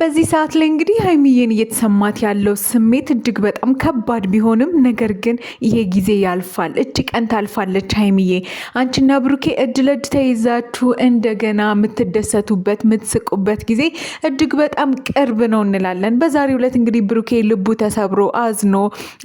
በዚህ ሰዓት ላይ እንግዲህ ሀይሚዬን እየተሰማት ያለው ስሜት እጅግ በጣም ከባድ ቢሆንም ነገር ግን ይሄ ጊዜ ያልፋል። እጅ ቀን ታልፋለች። ሀይሚዬ አንቺና ብሩኬ እጅ ለእጅ ተይዛችሁ እንደገና የምትደሰቱበት የምትስቁበት ጊዜ እጅግ በጣም ቅርብ ነው እንላለን። በዛሬው ዕለት እንግዲህ ብሩኬ ልቡ ተሰብሮ አዝኖ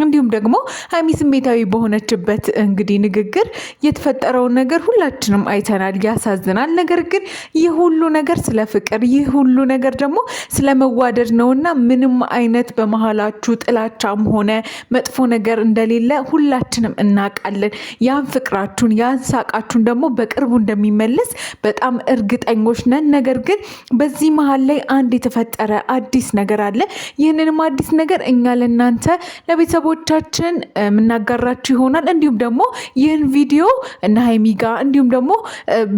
እንዲሁም ደግሞ ሀይሚ ስሜታዊ በሆነችበት እንግዲህ ንግግር የተፈጠረውን ነገር ሁላችንም አይተናል። ያሳዝናል። ነገር ግን ይህ ሁሉ ነገር ስለ ፍቅር ይህ ሁሉ ነገር ደግሞ ስለመዋደድ ነውና ምንም አይነት በመሃላችሁ ጥላቻም ሆነ መጥፎ ነገር እንደሌለ ሁላችንም እናውቃለን። ያን ፍቅራችሁን ያን ሳቃችሁን ደግሞ በቅርቡ እንደሚመለስ በጣም እርግጠኞች ነን። ነገር ግን በዚህ መሃል ላይ አንድ የተፈጠረ አዲስ ነገር አለ። ይህንንም አዲስ ነገር እኛ ለእናንተ ለቤተሰቦቻችን የምናጋራችሁ ይሆናል። እንዲሁም ደግሞ ይህን ቪዲዮ እነ ሀይሚ ጋር እንዲሁም ደግሞ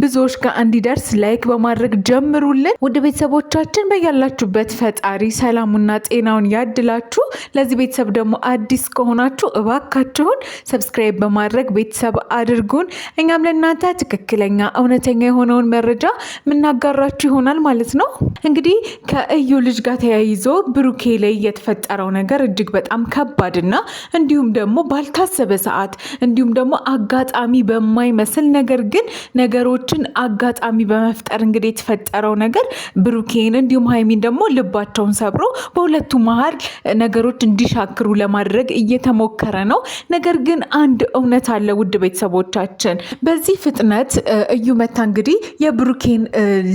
ብዙዎች ጋር እንዲደርስ ላይክ በማድረግ ጀምሩልን። ወደ ቤተሰቦቻችን በያላችሁበት ፈጣሪ ሰላሙና ጤናውን ያድላችሁ። ለዚህ ቤተሰብ ደግሞ አዲስ ከሆናችሁ እባካችሁን ሰብስክራይብ በማድረግ ቤተሰብ አድርጉን። እኛም ለእናንተ ትክክለኛ እውነተኛ የሆነውን መረጃ የምናጋራችሁ ይሆናል ማለት ነው። እንግዲህ ከእዩ ልጅ ጋር ተያይዞ ብሩኬ ላይ የተፈጠረው ነገር እጅግ በጣም ከባድና እንዲሁም ደግሞ ባልታሰበ ሰዓት እንዲሁም ደግሞ አጋጣሚ በማይመስል ነገር ግን ነገሮችን አጋጣሚ በመፍጠር እንግዲህ የተፈጠረው ነገር ብሩኬን እንዲሁም ሀይሚን ደግሞ ልባቸውን ሰብሮ በሁለቱ መሃል ነገሮች እንዲሻክሩ ለማድረግ እየተሞከረ ነው። ነገር ግን አንድ እውነት አለ ውድ ቤተሰቦቻችን። በዚህ ፍጥነት እዩ መታ እንግዲህ የብሩኬን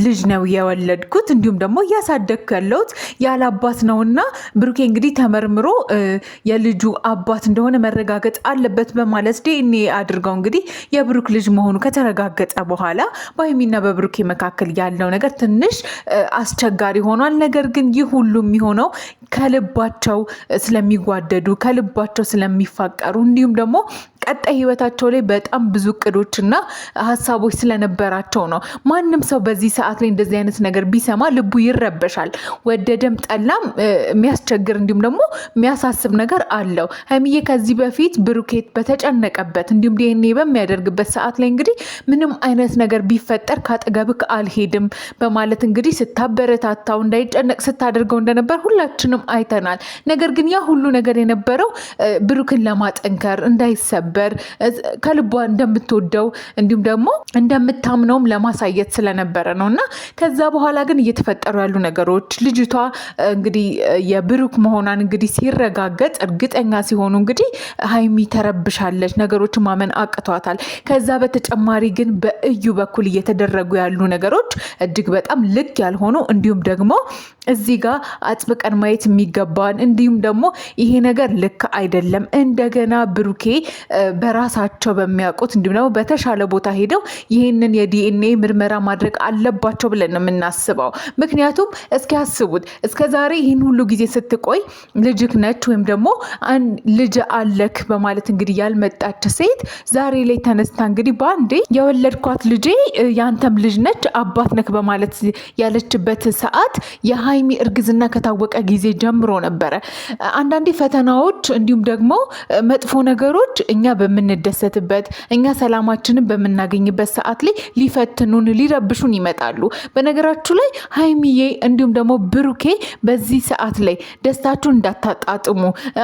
ልጅ ነው የወለድኩት እንዲሁም ደግሞ እያሳደግኩ ያለሁት ያለ አባት ነውና ብሩኬ እንግዲህ ተመርምሮ የልጁ አባት እንደሆነ መረጋገጥ አለበት በማለት ዲኤንኤ አድርገው እንግዲህ የብሩክ ልጅ መሆኑ ከተረጋገጠ በኋላ በሀይሚና በብሩኬ መካከል ያለው ነገር ትንሽ አስቸጋሪ ሆኗል። ነገር ግን ይህ ሁሉ የሚሆነው ከልባቸው ስለሚጓደዱ ከልባቸው ስለሚፋቀሩ እንዲሁም ደግሞ ቀጣይ ህይወታቸው ላይ በጣም ብዙ እቅዶችና ሀሳቦች ስለነበራቸው ነው። ማንም ሰው በዚህ ሰዓት ላይ እንደዚህ አይነት ነገር ቢሰማ ልቡ ይረበሻል። ወደደም ጠላም የሚያስቸግር እንዲሁም ደግሞ የሚያሳስብ ነገር አለው። ሀይሚዬ ከዚህ በፊት ብሩኬት በተጨነቀበት እንዲሁም ዲኤንኤ በሚያደርግበት ሰዓት ላይ እንግዲህ ምንም አይነት ነገር ቢፈጠር ካጠገብክ አልሄድም በማለት እንግዲህ ስታበረታታው እንዳይጨነቅ ስታደርገው እንደነበር ሁላችንም አይተናል። ነገር ግን ያ ሁሉ ነገር የነበረው ብሩክን ለማጠንከር እንዳይሰብ ከልቧ እንደምትወደው እንዲሁም ደግሞ እንደምታምነውም ለማሳየት ስለነበረ ነው። እና ከዛ በኋላ ግን እየተፈጠሩ ያሉ ነገሮች ልጅቷ እንግዲህ የብሩክ መሆኗን እንግዲህ ሲረጋገጥ እርግጠኛ ሲሆኑ እንግዲህ ሀይሚ ተረብሻለች፣ ነገሮችን ማመን አቅቷታል። ከዛ በተጨማሪ ግን በእዩ በኩል እየተደረጉ ያሉ ነገሮች እጅግ በጣም ልክ ያልሆኑ እንዲሁም ደግሞ እዚህ ጋር አጥብቀን ማየት የሚገባን እንዲሁም ደግሞ ይሄ ነገር ልክ አይደለም። እንደገና ብሩኬ በራሳቸው በሚያውቁት እንዲሁም ደግሞ በተሻለ ቦታ ሄደው ይህንን የዲኤንኤ ምርመራ ማድረግ አለባቸው ብለን ነው የምናስበው። ምክንያቱም እስኪ ያስቡት፣ እስከ ዛሬ ይህን ሁሉ ጊዜ ስትቆይ ልጅክ ነች ወይም ደግሞ ልጅ አለክ በማለት እንግዲህ ያልመጣች ሴት ዛሬ ላይ ተነስታ እንግዲህ በአንዴ የወለድኳት ልጄ ያንተም ልጅ ነች አባት ነክ በማለት ያለችበት ሰዓት የሀይሚ እርግዝና ከታወቀ ጊዜ ጀምሮ ነበረ። አንዳንዴ ፈተናዎች እንዲሁም ደግሞ መጥፎ ነገሮች እኛ በምንደሰትበት እኛ ሰላማችንን በምናገኝበት ሰዓት ላይ ሊፈትኑን ሊረብሹን ይመጣሉ። በነገራችሁ ላይ ሀይሚዬ እንዲሁም ደግሞ ብሩኬ በዚህ ሰዓት ላይ ደስታችሁን እንዳታጣጥሙ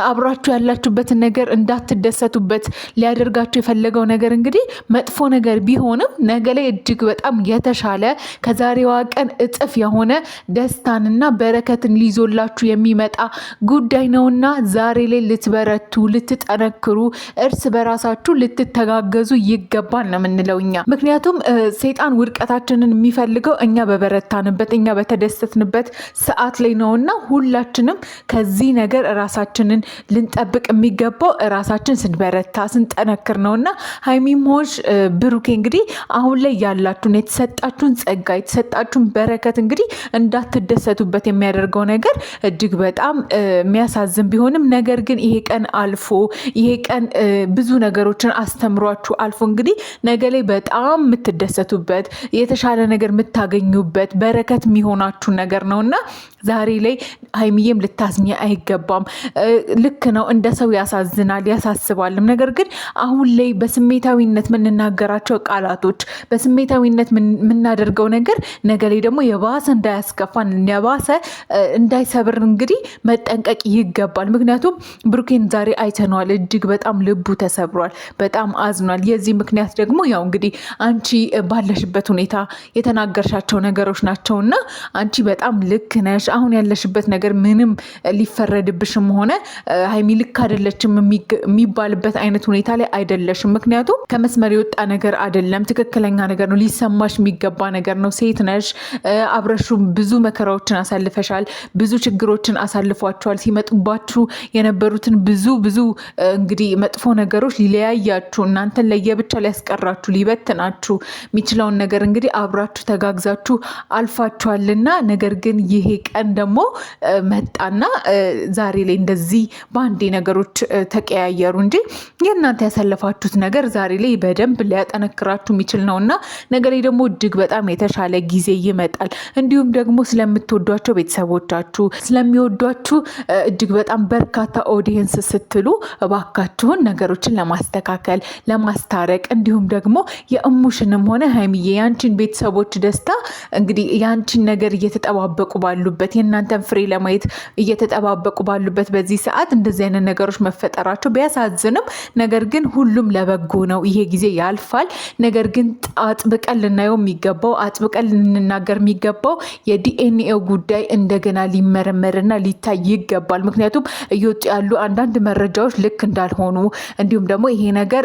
አብራችሁ ያላችሁበትን ነገር እንዳትደሰቱበት ሊያደርጋችሁ የፈለገው ነገር እንግዲህ መጥፎ ነገር ቢሆንም ነገ ላይ እጅግ በጣም የተሻለ ከዛሬዋ ቀን እጥፍ የሆነ ደስታንና በረከትን ሊዞላችሁ የሚመጣ ጉዳይ ነውና ዛሬ ላይ ልትበረቱ ልትጠነክሩ እርስ በራሳችሁ ልትተጋገዙ ይገባል ነው የምንለው እኛ። ምክንያቱም ሰይጣን ውድቀታችንን የሚፈልገው እኛ በበረታንበት እኛ በተደሰትንበት ሰዓት ላይ ነውና ሁላችንም ከዚህ ነገር ራሳችንን ልንጠብቅ የሚገባው ራሳችን ስንበረታ ስንጠነክር ነውና ሀይሚም ሆንሽ ብሩኬ እንግዲህ አሁን ላይ ያላችሁን የተሰጣችሁን ጸጋ የተሰጣችሁን በረከት እንግዲህ እንዳትደሰቱበት የሚያደርገው ነገር እጅግ በጣም የሚያሳዝን ቢሆንም ነገር ግን ይሄ ቀን አልፎ ይሄ ቀን ብዙ ነገሮችን አስተምሯችሁ አልፎ እንግዲህ ነገ ላይ በጣም የምትደሰቱበት የተሻለ ነገር የምታገኙበት በረከት የሚሆናችሁ ነገር ነውና ዛሬ ላይ ሀይሚዬም ልታዝኝ አይገባም። ልክ ነው፣ እንደ ሰው ያሳዝናል ያሳስባልም። ነገር ግን አሁን ላይ በስሜታዊነት የምንናገራቸው ቃላቶች በስሜታዊነት የምናደርገው ነገር ነገ ላይ ደግሞ የባሰ እንዳያስከፋን የባሰ የባሰ እንዳይሰብር እንግዲህ መጠንቀቅ ይገባል። ምክንያቱም ብሩኬን ዛሬ አይተነዋል፣ እጅግ በጣም ልቡ ተሰብሯል፣ በጣም አዝኗል። የዚህ ምክንያት ደግሞ ያው እንግዲህ አንቺ ባለሽበት ሁኔታ የተናገርሻቸው ነገሮች ናቸውና አንቺ በጣም ልክ ነሽ። አሁን ያለሽበት ነገር ምንም ሊፈረድብሽም ሆነ ሀይሚ ልክ አይደለችም የሚባልበት አይነት ሁኔታ ላይ አይደለሽም። ምክንያቱም ከመስመር የወጣ ነገር አይደለም፣ ትክክለኛ ነገር ነው፣ ሊሰማሽ የሚገባ ነገር ነው። ሴት ነሽ፣ አብረሹ ብዙ መከራዎችን አሳልፈሻል፣ ብዙ ችግሮችን አሳልፏቸዋል። ሲመጡባችሁ የነበሩትን ብዙ እንግዲህ መጥፎ ነገሮች ሊለያያችሁ፣ እናንተን ለየብቻ ሊያስቀራችሁ፣ ሊበትናችሁ የሚችለውን ነገር እንግዲህ አብራችሁ ተጋግዛችሁ አልፋችኋልና ነገር ግን ይሄ ቀን ደግሞ መጣና ዛሬ ላይ እንደዚህ በአንዴ ነገሮች ተቀያየሩ እንጂ የእናንተ ያሳለፋችሁት ነገር ዛሬ ላይ በደንብ ሊያጠነክራችሁ የሚችል ነውና ነገር ላይ ደግሞ እጅግ በጣም የተሻለ ጊዜ ይመጣል። እንዲሁም ደግሞ ስለምትወዷቸው ቤተሰቦቻችሁ ስለሚወዷችሁ እጅግ በጣም በርካታ ኦዲየንስ ስትሉ እባካችሁን ነገሮችን ለማስተካከል ለማስታረቅ እንዲሁም ደግሞ የእሙሽንም ሆነ ሀይሚዬ ያንቺን ቤተሰቦች ደስታ እንግዲህ ያንቺን ነገር እየተጠባበቁ ባሉበት የእናንተን ፍሬ ለማየት እየተጠባበቁ ባሉበት በዚህ ሰዓት እንደዚህ አይነት ነገሮች መፈጠራቸው ቢያሳዝንም ነገር ግን ሁሉም ለበጎ ነው። ይሄ ጊዜ ያልፋል። ነገር ግን አጥብቀን ልናየው የሚገባው አጥብቀን ልንናገር የሚገባው የዲኤንኤው ጉዳይ እንደገና ሊመረመርና ሊታይ ይገባል። ምክንያቱም እየወጡ ያሉ አንዳንድ መረጃዎች ልክ እንዳልሆኑ እንዲሁም ደግሞ ይሄ ነገር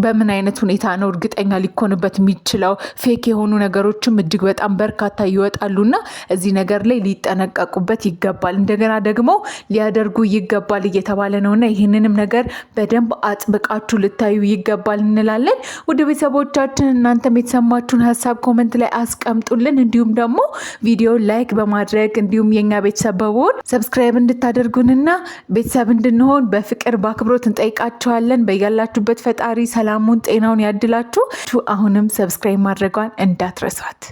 በምን አይነት ሁኔታ ነው እርግጠኛ ሊኮንበት የሚችለው ፌክ የሆኑ ነገሮችም እጅግ በጣም በርካታ ይወጣሉና እዚህ ነገር ላይ ሊጠነቀቁበት ይገባል። እንደገና ደግሞ ሊያደርጉ ይገባል እየተባለ ነውና ይህንንም ነገር በደንብ አጥብቃችሁ ልታዩ ይገባል እንላለን። ወደ ቤተሰቦቻችን እናንተም የተሰማችሁን ሀሳብ ኮመንት ላይ አስቀምጡልን። እንዲሁም ደግሞ ቪዲዮ ላይክ በማድረግ እንዲሁም የኛ ቤተሰብ በመሆን ሰብስክራይብ እንድታደርጉንና ቤተሰብ እንድንሆን በፍቅር በአክብሮት እንጠይቃችኋለን። በያላችሁበት ፈጣሪ ሰላሙን ጤናውን ያድላችሁ። አሁንም ሰብስክራይብ ማድረጓን እንዳትረሷት።